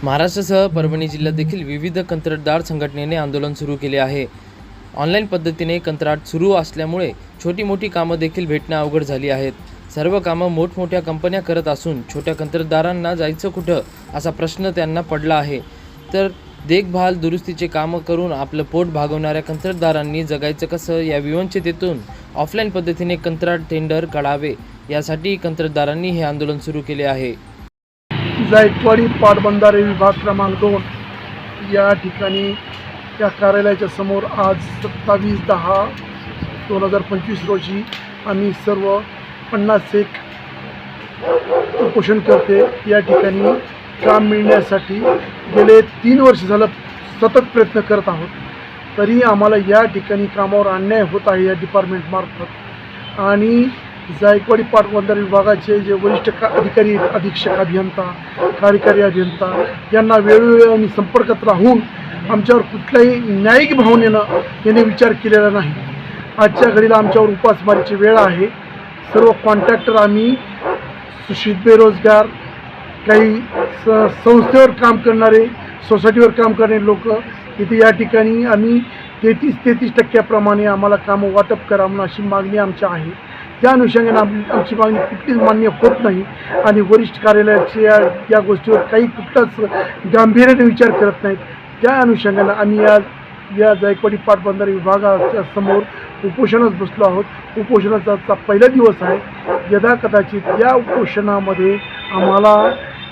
महाराष्ट्रासह परभणी जिल्ह्यात देखील विविध कंत्राटदार संघटनेने आंदोलन सुरू केले आहे। ऑनलाईन पद्धतीने कंत्राट सुरू असल्यामुळे छोटी मोठी कामं देखील भेटणं अवघड झाली आहेत। सर्व कामं मोठमोठ्या कंपन्या करत असून छोट्या कंत्राटदारांना जायचं कुठं असा प्रश्न त्यांना पडला आहे। तर देखभाल दुरुस्तीचे कामं करून आपलं पोट भागवणाऱ्या कंत्राटदारांनी जगायचं कसं या विवंचितेतून ऑफलाईन पद्धतीने कंत्राट टेंडर काढावे यासाठी कंत्राटदारांनी हे आंदोलन सुरू केले आहे। जायकवाडी पाटबंधारे विभाग क्रमांक 2 या ठिकाणी या कार्यालयाच्या समोर आज 27/10/2025 रोजी आम्ही सर्व 51 उपोषणकर्ते या ठिकाणी काम मिळण्यासाठी गेले 3 वर्ष झालं सतत प्रयत्न करत आहोत। तरी आम्हाला या ठिकाणी कामावर अन्याय होत आहे या डिपार्टमेंटमार्फत। आणि जायकवाडी पाटबंधारे विभागाचे जे वरिष्ठ अधिकारी, अधीक्षक अभियंता, कार्यकारी अभियंता यांना वेळोवेळी संपर्कात राहून आमच्यावर कुठल्याही न्यायिक भावनेनं याने विचार केलेला नाही। आजच्या घडीला आमच्यावर उपासमारीची वेळ आहे। सर्व कॉन्ट्रॅक्टर आम्ही सुशिक्षित बेरोजगार, काही संस्थेवर काम करणारे, सोसायटीवर काम करणारे लोक इथे या ठिकाणी आम्ही 33% आम्हाला कामं वाटप करा म्हणून अशी मागणी आमची आहे। त्या अनुषंगाने आमची मागणी कुठलीच मान्य होत नाही आणि वरिष्ठ कार्यालयाचे या गोष्टीवर काही कुठलाच गांभीर्याने विचार करत नाहीत। त्या अनुषंगाने आम्ही या जायकवाडी पाटबंधारे विभागाच्या समोर उपोषणास बसलो आहोत। उपोषणाचा पहिला दिवस आहे। यदाकदाचित या उपोषणामध्ये आम्हाला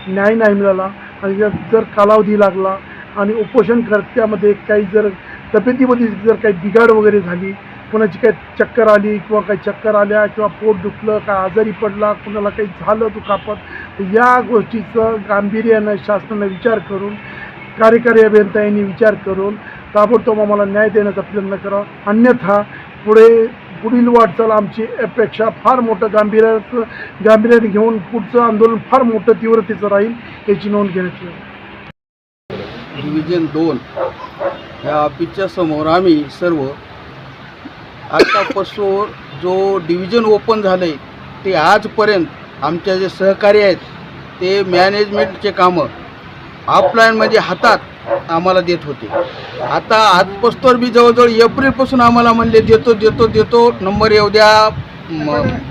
न्याय नाही मिळाला आणि जर कालावधी लागला आणि उपोषणकर्त्यामध्ये काही जर तब्येतीमध्ये जर काही बिघाड वगैरे झाली, कोणाची काही चक्कर आली किंवा काही चक्कर आल्या किंवा पोट दुखलं, काय आजारी पडला, कोणाला काही झालं दुखापत, या गोष्टीचं गांभीर्यानं शासनाने विचार करून, कार्यकारी अभियंता यांनी विचार करून ताबडतोब आम्हाला न्याय देण्याचा प्रयत्न करावा। अन्यथा पुढील वाटचाल आमची अपेक्षा फार मोठं गांभीर्याने घेऊन पुढचं आंदोलन फार मोठं तीव्रतेचं राहील याची नोंद घेण्यात येईल। डिव्हिजन 2 या ऑफिसच्या समोर आम्ही सर्व आतापासून जो डिव्हिजन ओपन झालं आहे ते आजपर्यंत आमच्या जे सहकारी आहेत ते मॅनेजमेंटचे कामं ऑफलाईनमध्ये हातात आम्हाला देत होते। आता आजपासून बी जवळजवळ एप्रिलपासून आम्हाला म्हणले देतो नंबर येऊ द्या,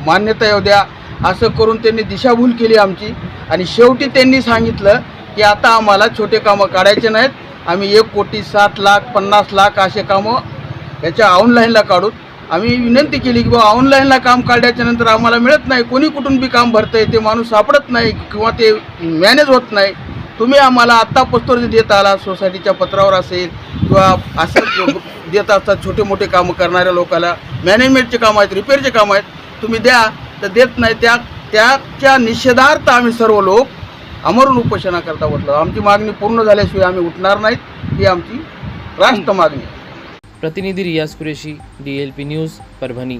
मान्यता येऊ द्या, असं करून त्यांनी दिशाभूल केली आमची। आणि शेवटी त्यांनी सांगितलं की आता आम्हाला छोटे कामं काढायचे नाहीत, आम्ही 1,60,50,00,000 असे कामं याच्या ऑनलाईनला काढूत। आम्ही विनंती केली की बाबा ऑनलाईनला काम काढल्याच्या नंतर आम्हाला मिळत नाही, कोणी कुठून बी काम भरतंय, ते माणूस सापडत नाही किंवा ते मॅनेज होत नाही। तुम्ही आम्हाला आत्तापासून जे देत आला, सोसायटीच्या पत्रावर असेल किंवा असं देत असतात छोटे मोठे कामं करणाऱ्या लोकांना, मॅनेजमेंटचे कामं आहेत, रिपेअरचे कामं आहेत, तुम्ही द्या, तर देत नाही। त्याच्या निषेधार्थ आम्ही सर्व लोक अमरून उपोषणाकरता उठलो। आमची मागणी पूर्ण झाल्याशिवाय आम्ही उठणार नाहीत, ही आमची रास्त मागणी। प्रतिनिधी रियाज कुरेशी, DLP न्यूज, परभणी।